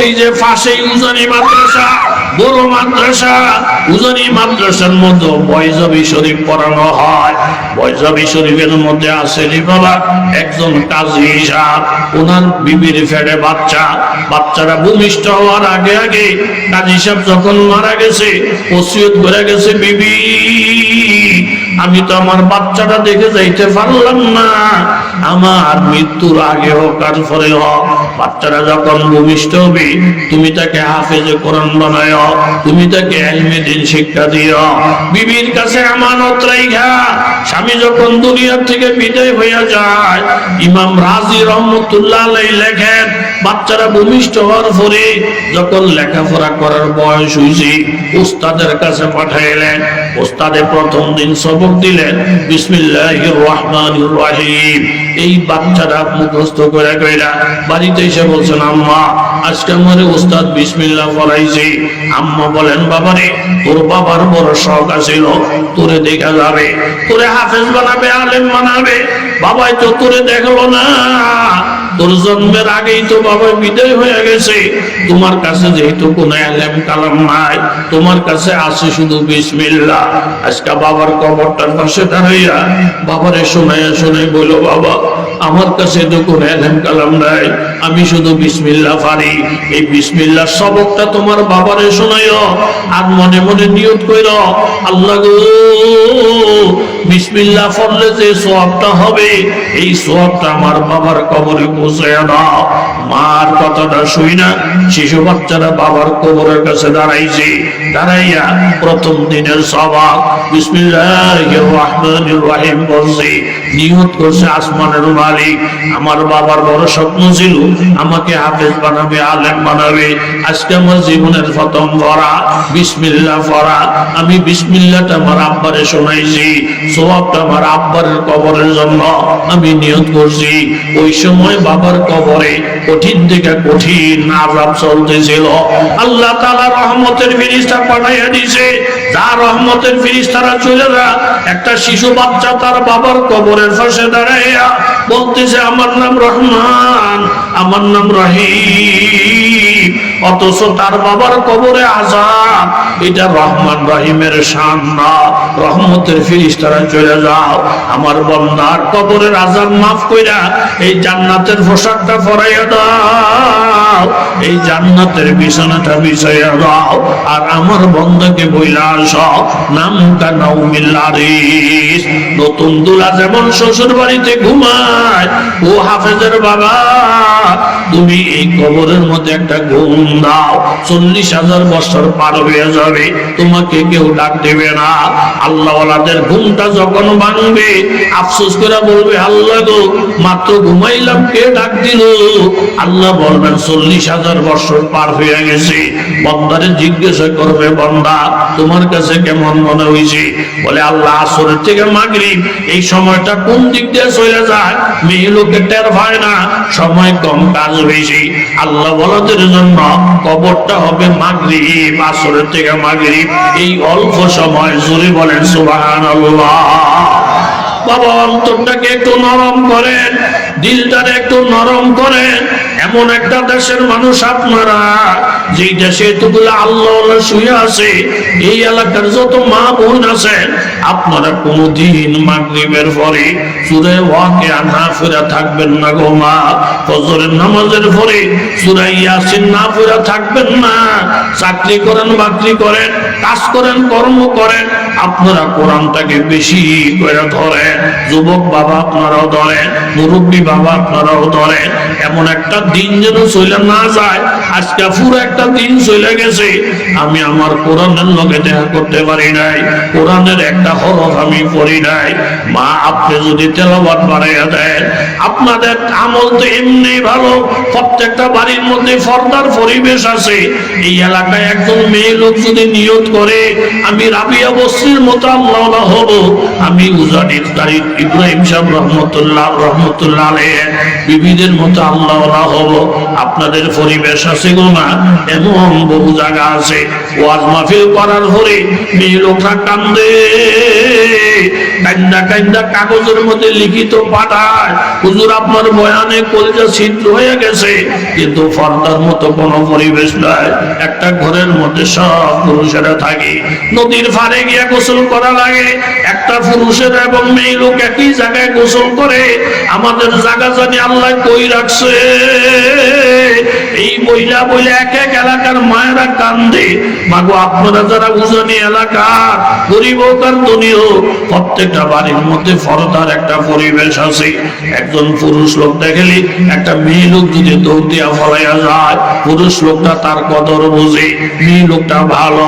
এই যে পাশেই উজানি মাদ্রাসা, বড় মাদ্রাসা, উজানি মাদ্রাসার মধ্যে বয়জাবি শরীফ পড়ানো হয়। বয়জাবি শরীফের মধ্যে আছে বাবা একজন কাজী সাহেব, ওনার বিবির ফেটে বাচ্চা, বাচ্চারা ভূমিষ্ঠ হওয়ার আগে আগে কাজী সাহেব যখন মারা গেছে ওসিয়ত করে গেছে, বিবি আমি তো আমার বাচ্চাটা দেখে যাইতে পারলাম না, আমার মৃত্যুর আগে হোক আর পরে হোক, বাচ্চারা যখন ভূমিষ্ঠ হবে তুমি তাকে হাফেজে কোরআন বানায়, তুমি তাকে ইলমে দ্বীন শিক্ষা দিও। বিবির কাছে আমানত রাইখা স্বামী যখন দুনিয়ার থেকে বিদায় হইয়া যায়, ইমাম রাজি রহমতুল্লাহ আলাইহি লেখেন বাচ্চারা ভূমিষ্ঠ হওয়ার পরে যখন লেখাপড়া করার বয়স হয়েছে উস্তাদের কাছে পাঠাইলেন। উস্তাদে প্রথম দিন সবক দিলেন বিসমিল্লাহির রহমানির রহিম। এই বাচ্চারা মুখস্থ করে কইরা বাড়িতে এসে বলছেন আম্মা আজকে আমারে উস্তাদ বিসমিল্লাহ পড়াইছে। আম্মা বলেন বাবারে তোর বাবার বড় শখ আছিল তোরে দেখা যাবে, তোরে হাফেজ বানাবে, আলেম বানাবে, বাবাই তো তোরে দেখলো না, তোর জন্মের আগেই তো বাবা বিদায় হয়ে গেছে, তোমার কাছে যেহেতু কোনো আলেম কালাম নাই, তোমার কাছে আছে শুধু বিসমিল্লাহ। আজকে বাবার কবরটার পাশে দাঁড়াইয়া বাবারে শোনাইয়া শোনাই বলো বাবা আমার কাছে তো কোনো আলেম কালাম নাই, আমি শুধু বিসমিল্লাহ পারি, এই বিসমিল্লাহ সবকটা তোমার বাবারে শোনাইও আর মনে মনে নিয়ত কইরো আল্লাহ গো বিসমিল্লাহ পড়লে যে সওয়াবটা হবে এই সওয়াবটা আমার বাবার কবরে পৌঁছায় দাও। মার কথাটা শুই না শিশু বাচ্চারা বাবার কবরের কাছে দাঁড়াইছে, দাঁড়াইয়া প্রথম দিনের সওয়াব বিসমিল্লাহির রহমানির রহিম বলছে, নিয়ত করছে আসমানের মালিক আমার বাবার বড় স্বপ্ন ছিল আমাকে হাফেজ বানাবে, আলেম বানাবে, আজকে আমার জীবনের প্রথম পড়া বিসমিল্লাহ পড়া, আমি বিসমিল্লাহটা আমার আব্বারে শোনাইছি, সওয়াবটা আমার আব্বার কবরের জন্য আমি নিয়ত করছি। ওই সময় বাবার কবরে কঠিন থেকে কঠিন আযাব চলতেছিল, আল্লাহ তাআলা রহমতের ফেরেশতা পাঠাইয়া দিয়েছে, যা রহমতের ফেরেশতারা চলে যা, একটা শিশু বাচ্চা তার বাবার কবরের পাশে দাঁড়াইয়া বলতেছে আমার নাম রহমান, আমার নাম রহিম, অথচ তার বাবার কবরে আযাব। এটা রহমান রহিমের শান না, রহমতের ফেরেশতারা চলে যাও আমার বান্দার কবরের আযাব মাফ কইরা এই জান্নাতের পোশাকটা পরাইয়া দাও, এই জান্নাতের বিছানাটা বিছাইয়া দাও, আর আমার বান্দাকে বইলা আসো নামটা নাউমিল আরিস। নতুন দুলা যেমন শ্বশুর বাড়িতে ঘুমায়, ও হাফেজের বাবা তুমি এই কবরের মধ্যে একটা ঘুম দাও, 40,000 বছর পার হয়ে যাবে তোমাকে কেউ ডাক দেবে না। আল্লাহওয়ালাদের ঘুমটা যখন ভাঙবে আফসোস করে বলবে আল্লাহ গো মাত্র ঘুমাইলাম কে ডাক দিল, আল্লাহ বলবেন 40,000 বছর পার হয়ে গেছে। বান্দারে জিজ্ঞাসা করবে বান্দা তোমার কাছে কেমন মনে হয়েছে, বলে আল্লাহ আসরের থেকে মাগরিব এই সময়টা কোন দিক দিয়ে চলে যায় মেয়ে লোকে টের পায় না, সময় কম কাজ বেশি। আল্লাহ বলাদের জন্য কবরটা হবে মাগরিব, আসরের থেকে মাগরিব এই অল্প সময়, জোরে বলেন সুবহানাল্লাহ। বাবা অন্তরটাকে একটু নরম করেন, দিলটারে একটু নরম করেন। এমন একটা দেশের মানুষ আপনারা যে দেশে এতগুলো আল্লাহ শুয়ে আছে, এই এলাকার যত মা বোন আছেন আপনারা কোনদিন মাগরিবের পরে সূরা ওয়াকিয়া না পড়ে থাকবেন না গো মা, ফজরের নামাজের পরে সূরা ইয়াসিন না পড়ে থাকবেন না। চাকরি করেন বাকরি করেন কাজ করেন কর্ম করেন আপনারা কোরআনটাকে বেশি করে ধরেন, যুবক বাবা আপনারাও ধরেন, মুরব্বী বাবা আপনারাও ধরেন। এমন একটা দিন যেন চলে না যায়, আজকে পুরো একটা দিন চলে গেছে আমি আমার কোরআনের লগে দেখা করতে পারি নাই, কোরআনের একটা হরফ আমি পড়ি নাই। মা আপনি যদি তেলাওয়াত বাড়াইয়া দেন, আপনাদের আমল তো এমনি ভালো, প্রত্যেকটা বাড়ির মধ্যে পর্দার পরিবেশ আছে। এই এলাকায় একজন মেয়ে লোক যদি নিয়ত করে আমি রাবিয়া বস্তির মতো আল্লাহ হব, আমি উজানির তারিখ ইব্রাহিম সাহেব রহমতুল্লাহ আলাইহি বিবিদের মতো আল্লাহ হব, আপনাদের পরিবেশ আছে গো না, এমন বহু জায়গা আছে। ওয়াজ মাহফিল করার পরে মেয়ে লোকরা কান্দে, কান্দা কান্দা কাগজের মধ্যে লিখিত পাঠায়, হুজুর আপনার বয়ানে কলিজা ছিদ্র হয়ে গেছে, কিন্তু পর্দার মতো কোনো পরিবেশ নাই। একটা ঘরের মধ্যে সব পুরুষেরা থাকে, নদীর পাড়ে গিয়ে গোসল করা লাগে, একটা পুরুষের এবং মেয়ে লোক একই জায়গায় গোসল করে। আমাদের জায়গা জানি আল্লাহ কই রাখছে। এই বইলা বইলে এক এক এলাকার মায়েরা কান্দে। মাগো আপনারা যারা উজানি এলাকা, গরিব হোক আর ধনী হোক, প্রত্যেকটা বাড়ির মধ্যে পর্দার একটা পরিবেশ আছে। একজন পুরুষ লোক দেখলি একটা মেয়ে লোক যদি দৌড় দিয়া ফলাইয়া যায়, পুরুষ লোকটা তার কদর বোঝে, মেয়ে লোকটা ভালো।